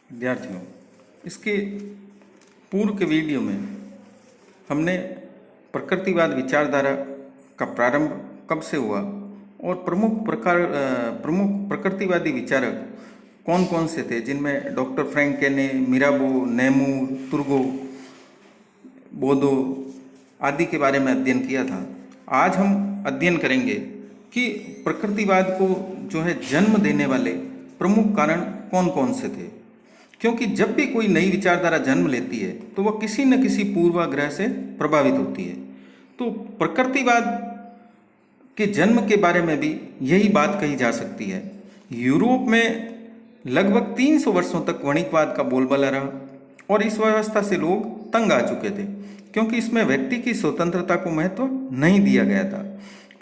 विद्यार्थियों, इसके पूर्व के वीडियो में हमने प्रकृतिवाद विचारधारा का प्रारंभ कब से हुआ और प्रमुख प्रकृतिवादी विचारक कौन कौन से थे, जिनमें डॉक्टर फ्रैंक केने, मिराबो, नेमूर, तुर्गो, बोदो आदि के बारे में अध्ययन किया था। आज हम अध्ययन करेंगे कि प्रकृतिवाद को जो है जन्म देने वाले प्रमुख कारण कौन कौन से थे। क्योंकि जब भी कोई नई विचारधारा जन्म लेती है तो वह किसी न किसी पूर्वाग्रह से प्रभावित होती है। तो प्रकृतिवाद के जन्म के बारे में भी यही बात कही जा सकती है। यूरोप में लगभग 300 वर्षों तक वणिकवाद का बोलबाला रहा और इस व्यवस्था से लोग तंग आ चुके थे, क्योंकि इसमें व्यक्ति की स्वतंत्रता को महत्व नहीं दिया गया था।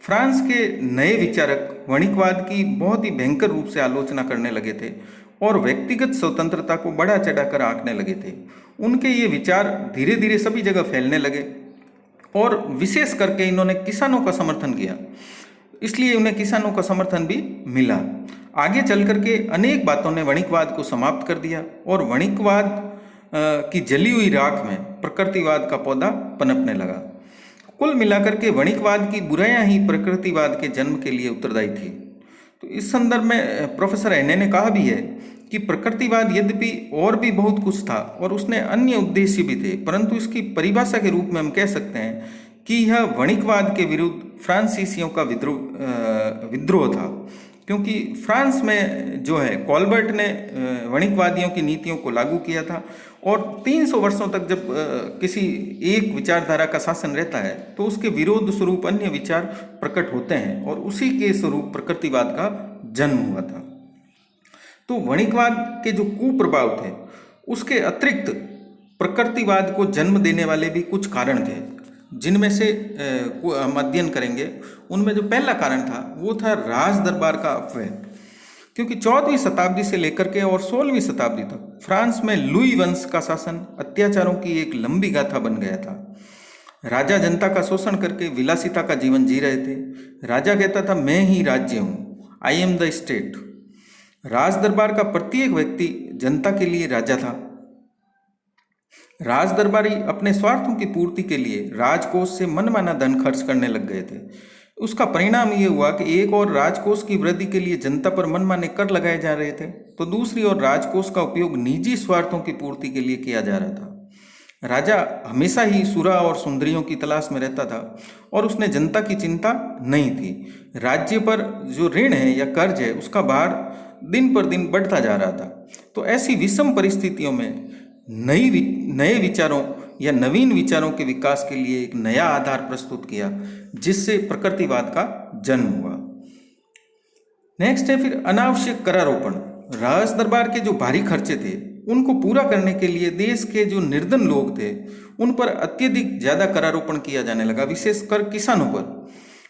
फ्रांस के नए विचारक वणिकवाद की बहुत ही भयंकर रूप से आलोचना करने लगे थे और व्यक्तिगत स्वतंत्रता को बढ़ा चढ़ाकर आंकने लगे थे। उनके ये विचार धीरे धीरे सभी जगह फैलने लगे और विशेष करके इन्होंने किसानों का समर्थन किया, इसलिए उन्हें किसानों का समर्थन भी मिला। आगे चल करके अनेक बातों ने वणिकवाद को समाप्त कर दिया और वणिकवाद की जली हुई राख में प्रकृतिवाद का पौधा पनपने लगा। कुल मिलाकर के वणिकवाद की बुराइयां ही प्रकृतिवाद के जन्म के लिए उत्तरदायी थी। तो इस संदर्भ में प्रोफेसर हेने ने कहा भी है कि प्रकृतिवाद यद्यपि और भी बहुत कुछ था और उसने अन्य उद्देश्य भी थे, परंतु इसकी परिभाषा के रूप में हम कह सकते हैं कि यह वणिकवाद के विरुद्ध फ्रांसीसियों का विद्रोह था। क्योंकि फ्रांस में जो है कॉल्बर्ट ने वणिकवादियों की नीतियों को लागू किया था और 300 वर्षों तक जब किसी एक विचारधारा का शासन रहता है तो उसके विरोध स्वरूप अन्य विचार प्रकट होते हैं और उसी के स्वरूप प्रकृतिवाद का जन्म हुआ था। तो वणिकवाद के जो कुप्रभाव थे उसके अतिरिक्त प्रकृतिवाद को जन्म देने वाले भी कुछ कारण थे, जिनमें से हम अध्ययन करेंगे। उनमें जो पहला कारण था वो था राज दरबार का अपव्यय। क्योंकि 14वीं शताब्दी से लेकर के और 16वीं शताब्दी तक फ्रांस में लुई वंश का शासन अत्याचारों की एक लंबी गाथा बन गया था। राजा जनता का शोषण करके विलासिता का जीवन जी रहे थे। राजा कहता था, मैं ही राज्य हूँ, आई एम द स्टेट। राज दरबार का प्रत्येक व्यक्ति जनता के लिए राजा था। राज दरबारी अपने स्वार्थों की पूर्ति के लिए राजकोष से मनमाना धन खर्च करने लग गए थे। उसका परिणाम ये हुआ कि एक और राजकोष की वृद्धि के लिए जनता पर मनमाने कर लगाए जा रहे थे, तो दूसरी ओर राजकोष का उपयोग निजी स्वार्थों की पूर्ति के लिए किया जा रहा था। राजा हमेशा ही सुरा और सुंदरियों की तलाश में रहता था और उसने जनता की चिंता नहीं थी। राज्य पर जो ऋण है या कर्ज है उसका भार दिन पर दिन बढ़ता जा रहा था। तो ऐसी विषम परिस्थितियों में नए विचारों या नवीन विचारों के विकास के लिए एक नया आधार प्रस्तुत किया, जिससे प्रकृतिवाद का जन्म हुआ। नेक्स्ट है फिर अनावश्यक करारोपण। राज दरबार के जो भारी खर्चे थे उनको पूरा करने के लिए देश के जो निर्धन लोग थे उन पर अत्यधिक ज्यादा करारोपण किया जाने लगा, विशेषकर किसानों पर,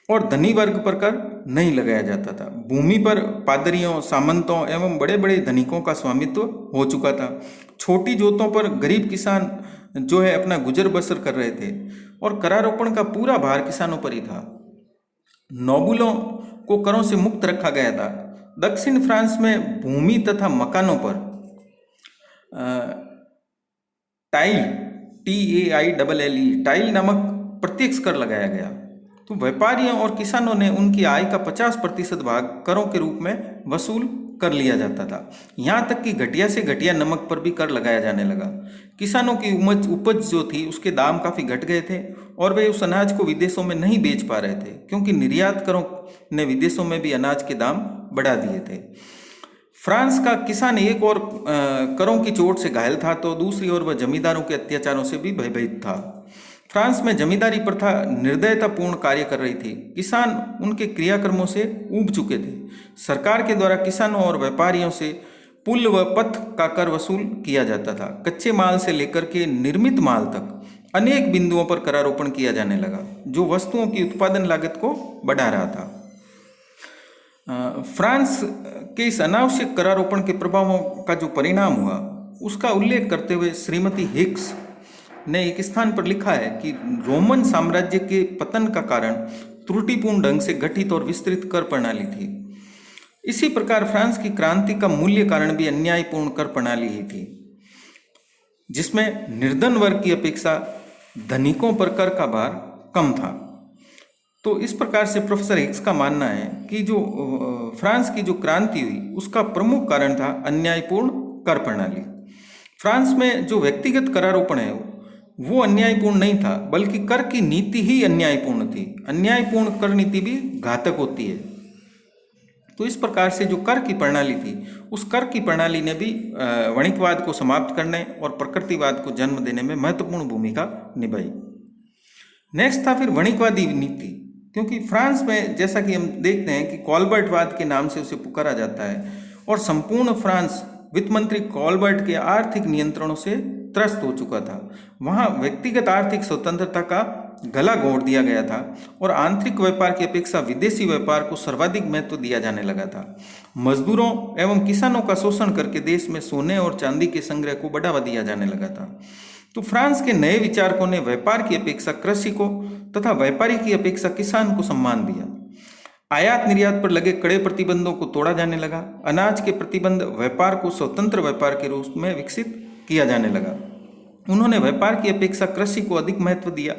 और धनी वर्ग पर कर नहीं लगाया जाता था। भूमि पर पादरियों, सामंतों एवं बड़े बड़े धनिकों का स्वामित्व हो चुका था। छोटी जोतों पर गरीब किसान जो है अपना गुजर बसर कर रहे थे और करारोपण का पूरा भार किसानों पर ही था। नोबुलों को करों से मुक्त रखा गया था। दक्षिण फ्रांस में भूमि तथा मकानों पर टाइल टाइल नामक प्रत्यक्ष कर लगाया गया। तो व्यापारियों और किसानों ने उनकी आय का 50% भाग करों के रूप में वसूल कर लिया जाता था। यहाँ तक कि घटिया से घटिया नमक पर भी कर लगाया जाने लगा। किसानों की उपज जो थी उसके दाम काफ़ी घट गए थे और वे उस अनाज को विदेशों में नहीं बेच पा रहे थे, क्योंकि निर्यातकारों ने विदेशों में भी अनाज के दाम बढ़ा दिए थे। फ्रांस का किसान एक और करों की चोट से घायल था तो दूसरी ओर वह जमींदारों के अत्याचारों से भी भयभीत था। फ्रांस में जमींदारी प्रथा निर्दयतापूर्ण कार्य कर रही थी। किसान उनके क्रियाक्रमों से ऊब चुके थे। सरकार के द्वारा किसानों और व्यापारियों से पुल व पथ का कर वसूल किया जाता था। कच्चे माल से लेकर के निर्मित माल तक अनेक बिंदुओं पर करारोपण किया जाने लगा, जो वस्तुओं की उत्पादन लागत को बढ़ा रहा था। फ्रांस के इस अनावश्यक करारोपण के प्रभावों का जो परिणाम हुआ उसका उल्लेख करते हुए श्रीमती हिक्स ने एक स्थान पर लिखा है कि रोमन साम्राज्य के पतन का कारण त्रुटिपूर्ण ढंग से गठित और विस्तृत कर प्रणाली थी। इसी प्रकार फ्रांस की क्रांति का मूल्य कारण भी अन्यायपूर्ण कर प्रणाली ही थी, जिसमें निर्धन वर्ग की अपेक्षा धनिकों पर कर का भार कम था। तो इस प्रकार से प्रोफेसर हिक्स का मानना है कि जो फ्रांस की जो क्रांति हुई उसका प्रमुख कारण था अन्यायपूर्ण कर प्रणाली। फ्रांस में जो व्यक्तिगत करारोपण है वो अन्यायपूर्ण नहीं था, बल्कि कर की नीति ही अन्यायपूर्ण थी। अन्यायपूर्ण कर नीति भी घातक होती है। तो इस प्रकार से जो कर की प्रणाली थी, उस कर की प्रणाली ने भी वणिकवाद को समाप्त करने और प्रकृतिवाद को जन्म देने में महत्वपूर्ण भूमिका निभाई। नेक्स्ट था फिर वणिकवादी नीति, क्योंकि फ्रांस में जैसा कि हम देखते हैं कि कॉलबर्टवाद के नाम से उसे पुकारा जाता है, और संपूर्ण फ्रांस वित्त मंत्री कॉलबर्ट के आर्थिक नियंत्रणों से त्रस्त हो चुका था। वहाँ व्यक्तिगत आर्थिक स्वतंत्रता का गला घोंट दिया गया था और आंतरिक व्यापार की अपेक्षा विदेशी व्यापार को सर्वाधिक महत्व दिया जाने लगा था। मजदूरों एवं किसानों का शोषण करके देश में सोने और चांदी के संग्रह को बढ़ावा दिया जाने लगा था। तो फ्रांस के नए विचारकों ने व्यापार की अपेक्षा कृषि को तथा व्यापारी की अपेक्षा किसान को सम्मान दिया। आयात निर्यात पर लगे कड़े प्रतिबंधों को तोड़ा जाने लगा। अनाज के प्रतिबंध व्यापार को स्वतंत्र व्यापार के रूप में विकसित किया जाने लगा। उन्होंने व्यापार की अपेक्षा कृषि को अधिक महत्व दिया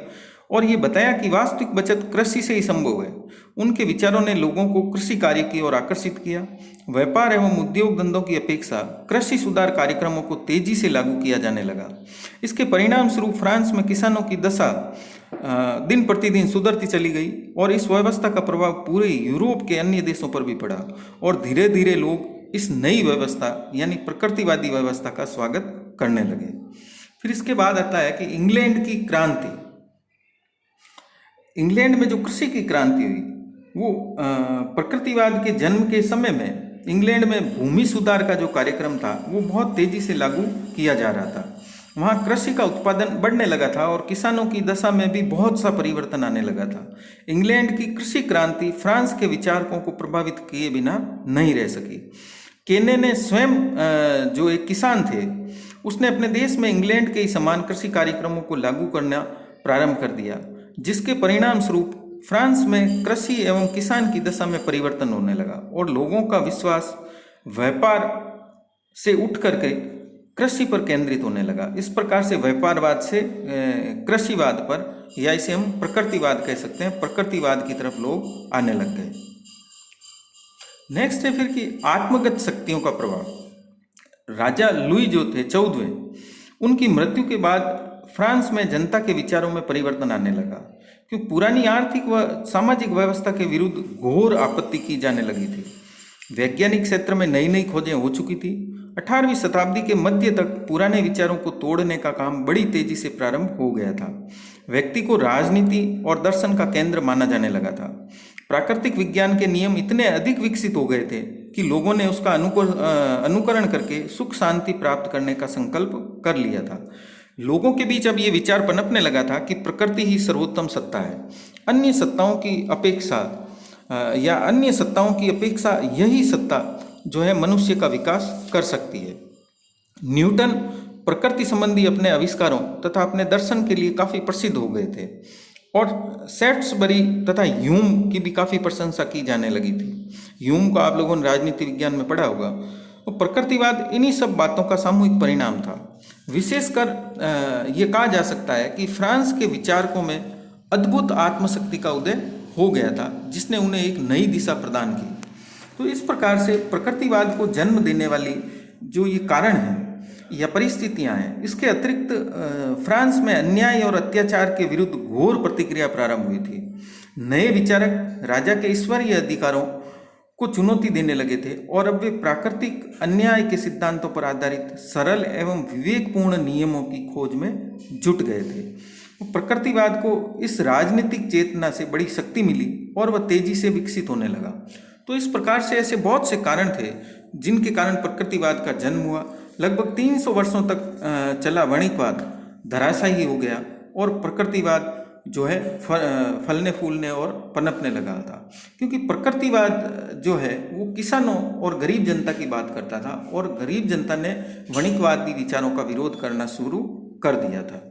और ये बताया कि वास्तविक बचत कृषि से ही संभव है। उनके विचारों ने लोगों को कृषि कार्य की ओर आकर्षित किया। व्यापार एवं उद्योग धंधों की अपेक्षा कृषि सुधार कार्यक्रमों को तेजी से लागू किया जाने लगा। इसके परिणाम स्वरूप फ्रांस में किसानों की दशा दिन प्रतिदिन सुधरती चली गई और इस व्यवस्था का प्रभाव पूरे यूरोप के अन्य देशों पर भी पड़ा और धीरे धीरे लोग इस नई व्यवस्था यानी प्रकृतिवादी व्यवस्था का स्वागत करने लगे। फिर इसके बाद आता है कि इंग्लैंड की क्रांति। इंग्लैंड में जो कृषि की क्रांति हुई वो प्रकृतिवाद के जन्म के समय में इंग्लैंड में भूमि सुधार का जो कार्यक्रम था वो बहुत तेजी से लागू किया जा रहा था। वहाँ कृषि का उत्पादन बढ़ने लगा था और किसानों की दशा में भी बहुत सा परिवर्तन आने लगा था। इंग्लैंड की कृषि क्रांति फ्रांस के विचारकों को प्रभावित किए बिना नहीं रह सकी। केने ने स्वयं जो एक किसान थे उसने अपने देश में इंग्लैंड के ही समान कृषि कार्यक्रमों को लागू करना प्रारंभ कर दिया, जिसके परिणाम स्वरूप फ्रांस में कृषि एवं किसान की दशा में परिवर्तन होने लगा और लोगों का विश्वास व्यापार से उठ करके कृषि पर केंद्रित होने लगा। इस प्रकार से व्यापारवाद से कृषिवाद पर, या इसे हम प्रकृतिवाद कह सकते हैं, प्रकृतिवाद की तरफ लोग आने लग गए। नेक्स्ट है फिर कि आत्मगत शक्तियों का प्रभाव। राजा लुई जो थे 14वें, उनकी मृत्यु के बाद फ्रांस में जनता के विचारों में परिवर्तन आने लगा, क्योंकि पुरानी आर्थिक व सामाजिक व्यवस्था के विरुद्ध घोर आपत्ति की जाने लगी थी। वैज्ञानिक क्षेत्र में नई नई खोजें हो चुकी थी। 18वीं शताब्दी के मध्य तक पुराने विचारों को तोड़ने का काम बड़ी तेजी से प्रारंभ हो गया था। व्यक्ति को राजनीति और दर्शन का केंद्र माना जाने लगा था। प्राकृतिक विज्ञान के नियम इतने अधिक विकसित हो गए थे कि लोगों ने उसका अनुकरण करके सुख शांति प्राप्त करने का संकल्प कर लिया था। लोगों के बीच अब ये विचार पनपने लगा था कि प्रकृति ही सर्वोत्तम सत्ता है। अन्य सत्ताओं की अपेक्षा यही सत्ता जो है मनुष्य का विकास कर सकती है। न्यूटन प्रकृति संबंधी अपने आविष्कारों तथा अपने दर्शन के लिए काफ़ी प्रसिद्ध हो गए थे और सेट्सबरी तथा ह्यूम की भी काफ़ी प्रशंसा की जाने लगी थी। ह्यूम को आप लोगों ने राजनीति विज्ञान में पढ़ा होगा। तो प्रकृतिवाद इन्हीं सब बातों का सामूहिक परिणाम था। विशेषकर ये कहा जा सकता है कि फ्रांस के विचारकों में अद्भुत आत्मशक्ति का उदय हो गया था, जिसने उन्हें एक नई दिशा प्रदान की। तो इस प्रकार से प्रकृतिवाद को जन्म देने वाली जो ये कारण हैं या परिस्थितियां हैं, इसके अतिरिक्त फ्रांस में अन्याय और अत्याचार के विरुद्ध घोर प्रतिक्रिया प्रारंभ हुई थी। नए विचारक राजा के ईश्वरीय अधिकारों को चुनौती देने लगे थे और अब वे प्राकृतिक अन्याय के सिद्धांतों पर आधारित सरल एवं विवेकपूर्ण नियमों की खोज में जुट गए थे। प्रकृतिवाद को इस राजनीतिक चेतना से बड़ी शक्ति मिली और वह तेजी से विकसित होने लगा। तो इस प्रकार से ऐसे बहुत से कारण थे जिनके कारण प्रकृतिवाद का जन्म हुआ। लगभग 300 वर्षों तक चला वणिकवाद धराशायी हो गया और प्रकृतिवाद जो है फलने फूलने और पनपने लगा था, क्योंकि प्रकृतिवाद जो है वो किसानों और गरीब जनता की बात करता था और गरीब जनता ने वणिकवादी विचारों का विरोध करना शुरू कर दिया था।